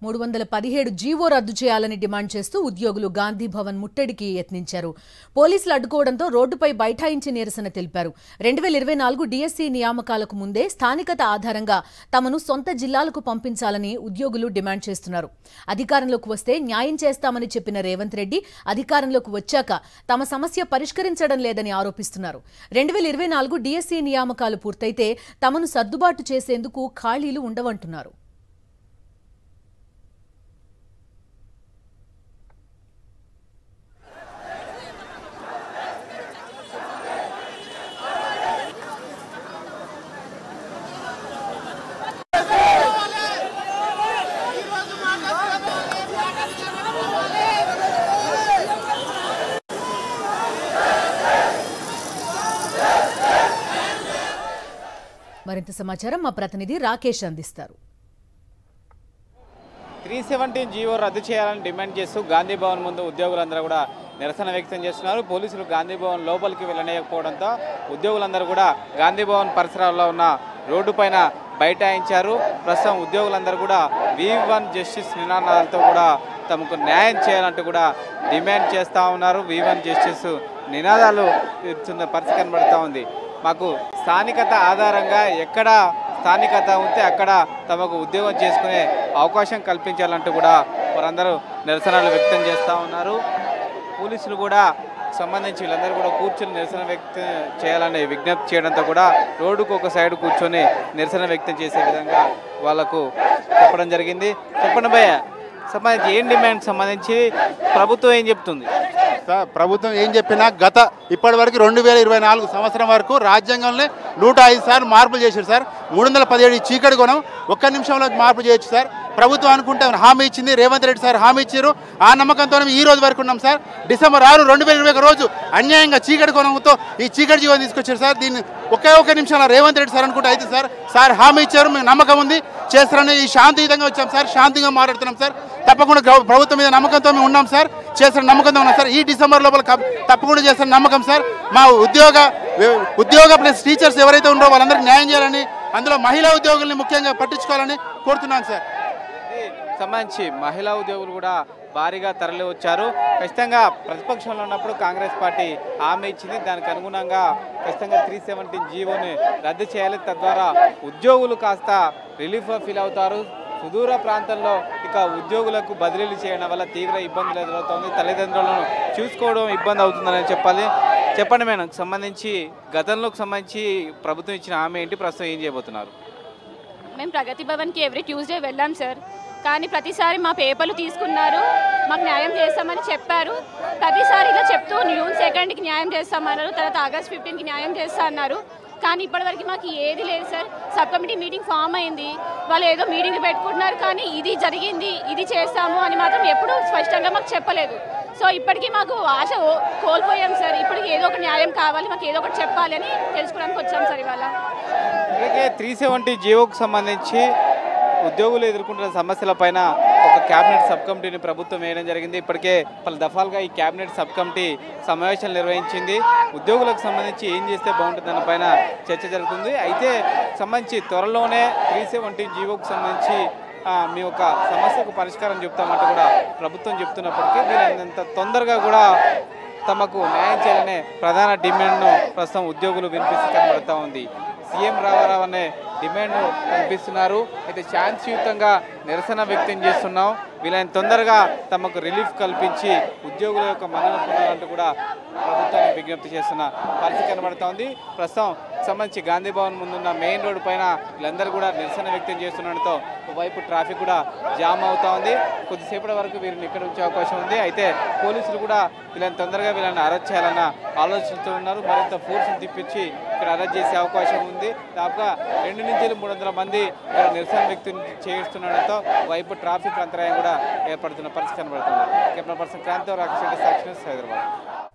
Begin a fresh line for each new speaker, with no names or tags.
317 GO రద్దు చేయాలని demand చేస్తూ ఉద్యోగులు గాంధీ భవన్ ముట్టడికి యత్నించారు. పోలీసులు అడ్డుకోవడంతో రోడ్డుపై బైఠాయించి నిరసన తెలిపారు. 2024 డిఎస్సి నియామకాలకు ముందే స్థానికత ఆధారంగా తమను సొంత జిల్లాలకు పంపించాలని ఉద్యోగులు డిమాండ్ చేస్తున్నారు. అధికారంలోకి వస్తే న్యాయం చేస్తామని చెప్పిన రేవంత్ రెడ్డి అధికారంలోకి వచ్చాక తమ సమస్య పరిష్కరించడం లేదని ఆరోపిస్తున్నారు. 2024 డిఎస్సి నియామకాలు పూర్తయితే తమను సర్దుబాటు చేసేందుకు ఖాళీలు ఉండవంటున్నారు. మరింత సమాచారం మా ప్రతినిధి రాకేష్ అందిస్తారు.
317 జీవో రద్దు చేయాలని డిమాండ్ చేస్తూ గాంధీ భవన్ ముందు ఉద్యోగులందరూ కూడా నిరసన వ్యక్తం చేస్తున్నారు. పోలీసులు గాంధీ భవన్ లోపలికి వెళ్ళలేకపోవడంతో ఉద్యోగులందరూ కూడా గాంధీ భవన్ పరిసరాల్లో ఉన్న రోడ్డు పైన బైఠాయించారు. ప్రస్తుతం ఉద్యోగులందరూ కూడా V1 జస్టిస్ నినాదాలతో కూడా తమకు న్యాయం చేయాలంటూ కూడా డిమాండ్ చేస్తూ ఉన్నారు. V1 జస్టిస్ నినాదాలు ఇస్తున్న పరిస్థితి కనబడుతూ ఉంది. మాకు స్థానికత ఆధారంగా ఎక్కడ స్థానికత ఉంటే అక్కడ తమకు ఉద్యోగం చేసుకునే అవకాశం కల్పించాలంటూ కూడా వారందరూ నిరసనలు వ్యక్తం చేస్తూ ఉన్నారు. పోలీసులు కూడా సంబంధించి వీళ్ళందరూ కూడా కూర్చొని నిరసన వ్యక్తం చేయాలని విజ్ఞప్తి చేయడంతో కూడా రోడ్డుకు ఒక సైడ్ కూర్చొని నిరసన వ్యక్తం చేసే విధంగా వాళ్లకు చెప్పడం జరిగింది. చెప్పండి భయ్య, సంబంధించి ఏం డిమాండ్ సంబంధించి ప్రభుత్వం ఏం చెప్తుంది?
ప్రభుత్వం ఏం చెప్పినా ఇప్పటి వరకు 2024 సంవత్సరం వరకు రాజ్యాంగంలో 105 సార్లు మార్పులు చేశారు సార్. 317 చీకటి గుణం ఒక్క నిమిషంలో మార్పు చేయొచ్చు సార్. ప్రభుత్వం అనుకుంటే హామీ ఇచ్చింది, రేవంత్ రెడ్డి సార్ హామీ ఇచ్చారు. ఆ నమ్మకంతో ఈ రోజు వరకు ఉన్నాం సార్. డిసెంబర్ 6, 2021 రోజు అన్యాయంగా చీకటి గుణంతో ఈ చీకటి జీవనం తీసుకొచ్చారు సార్. దీన్ని ఒక్క నిమిషంలో రేవంత్ రెడ్డి సార్ అనుకుంటే అయితే సార్ హామీ ఇచ్చారు, మేము నమ్మకం ఉంది చేస్తారని ఈ శాంతియుతంగా వచ్చాం సార్. శాంతిగా మాట్లాడుతున్నాం సార్. తప్పకుండా ప్రభుత్వం మీద నమ్మకంతో మేము ఉన్నాం సార్. చేస్తున్న నమ్మకంతో ఉన్నాం సార్. ఈ డిసెంబర్ లోపల తప్పకుండా చేస్తున్న నమ్మకం సార్. మా ఉద్యోగ ప్లస్ టీచర్స్ ఎవరైతే ఉన్నారో వాళ్ళందరికీ న్యాయం చేయాలని, అందులో మహిళా ఉద్యోగుల్ని ముఖ్యంగా పట్టించుకోవాలని కోరుతున్నాను సార్.
సంబంధించి మహిళా ఉద్యోగులు కూడా భారీగా తరలి వచ్చారు. ఖచ్చితంగా ప్రతిపక్షంలో ఉన్నప్పుడు కాంగ్రెస్ పార్టీ హామీ ఇచ్చింది. దానికి అనుగుణంగా ఖచ్చితంగా 317 జీవోని రద్దు చేయాలి. తద్వారా ఉద్యోగులు కాస్త రిలీఫ్గా ఫీల్ అవుతారు. సుదూర ప్రాంతంలో ఇక ఉద్యోగులకు బదిలీలు చేయడం వల్ల తీవ్ర ఇబ్బందులు ఎదురవుతుంది. తల్లిదండ్రులను చూసుకోవడం ఇబ్బంది అవుతుందని చెప్పాలి. చెప్పండి మేడం, సంబంధించి గతంలోకి సంబంధించి ప్రభుత్వం ఇచ్చిన హామీ ఏంటి, ప్రస్తుతం ఏం చేయబోతున్నారు?
మేము ప్రగతి భవన్కి ఎవ్రీ ట్యూస్డే వెళ్ళాం సార్. కానీ ప్రతిసారి మా పేపర్లు తీసుకున్నారు, మాకు న్యాయం చేస్తామని చెప్పారు. ప్రతిసారి ఇలా చెప్తూ జూన్ 2కి న్యాయం చేస్తామన్నారు, తర్వాత ఆగస్ట్ 15కి న్యాయం చేస్తా అన్నారు. కానీ ఇప్పటివరకు మాకు ఏది లేదు sir. Sub committee meeting form అయింది, వాళ్ళు ఏదో మీటింగ్లు పెట్టుకుంటున్నారు, కానీ ఇది జరిగింది ఇది చేస్తాము అని మాత్రం ఎప్పుడూ స్పష్టంగా మాకు చెప్పలేదు. సో ఇప్పటికీ మాకు ఆశ కోల్పోయాం సార్. ఇప్పటికి ఏదో ఒక న్యాయం కావాలి, మాకు ఏదో ఒకటి చెప్పాలి అని తెలుసుకోవడానికి వచ్చాం సార్ ఇవాళ.
అలాగే 317 జీవోకు సంబంధించి ఉద్యోగులు ఎదుర్కొంటున్న సమస్యలపైన ఒక క్యాబినెట్ సబ్ కమిటీని ప్రభుత్వం వేయడం జరిగింది. ఇప్పటికే పలు దఫాలుగా ఈ క్యాబినెట్ సబ్ కమిటీ సమావేశాలు నిర్వహించింది. ఉద్యోగులకు సంబంధించి ఏం చేస్తే బాగుంటుంది దానిపైన చర్చ జరుగుతుంది. అయితే సంబంధించి త్వరలోనే 317 జీవోకు సంబంధించి మీ యొక్క సమస్యకు పరిష్కారం చెప్తామంటే కూడా ప్రభుత్వం చెప్తున్నప్పటికీ వీళ్ళంత తొందరగా కూడా తమకు న్యాయం చేయాలనే ప్రధాన డిమాండ్ను ప్రస్తుతం ఉద్యోగులు వినిపిస్తూ కనబడుతూ ఉంది. సీఎం రామారావు అనే డిమాండ్ను కనిపిస్తున్నారు. అయితే శాంతియుతంగా నిరసన వ్యక్తం చేస్తున్నాం. వీళ్ళని తొందరగా తమకు రిలీఫ్ కల్పించి ఉద్యోగుల యొక్క మన్నన పొందాలంటూ కూడా ప్రభుత్వాన్ని విజ్ఞప్తి చేస్తున్న పరిస్థితి కనబడుతోంది. ప్రస్తుతం సంబంధించి గాంధీ భవన్ ముందున్న మెయిన్ రోడ్డు పైన వీళ్ళందరూ కూడా నిరసన వ్యక్తం చేస్తుండడంతో ఒకవైపు ట్రాఫిక్ కూడా జామ్ అవుతా ఉంది. కొద్దిసేపటి వరకు వీరిని ఇక్కడ ఉంచే అవకాశం ఉంది. అయితే పోలీసులు కూడా వీళ్ళని అరెస్ట్ చేయాలన్న ఆలోచనతో ఉన్నారు. మరింత ఫోర్స్ని తిప్పించి ఇక్కడ అరెస్ట్ చేసే అవకాశం ఉంది. దాదాపుగా 200 నుంచి 300 మంది ఇక్కడ నిరసన వ్యక్తం చేస్తుండడంతో వైపు ట్రాఫిక్ అంతరాయం కూడా ఏర్పడుతున్న పరిస్థితి కనబడుతుంది. కెమెరా పర్సన్ క్రాంతి, రాకేష్ రెడ్డి, సాక్షి న్యూస్, హైదరాబాద్.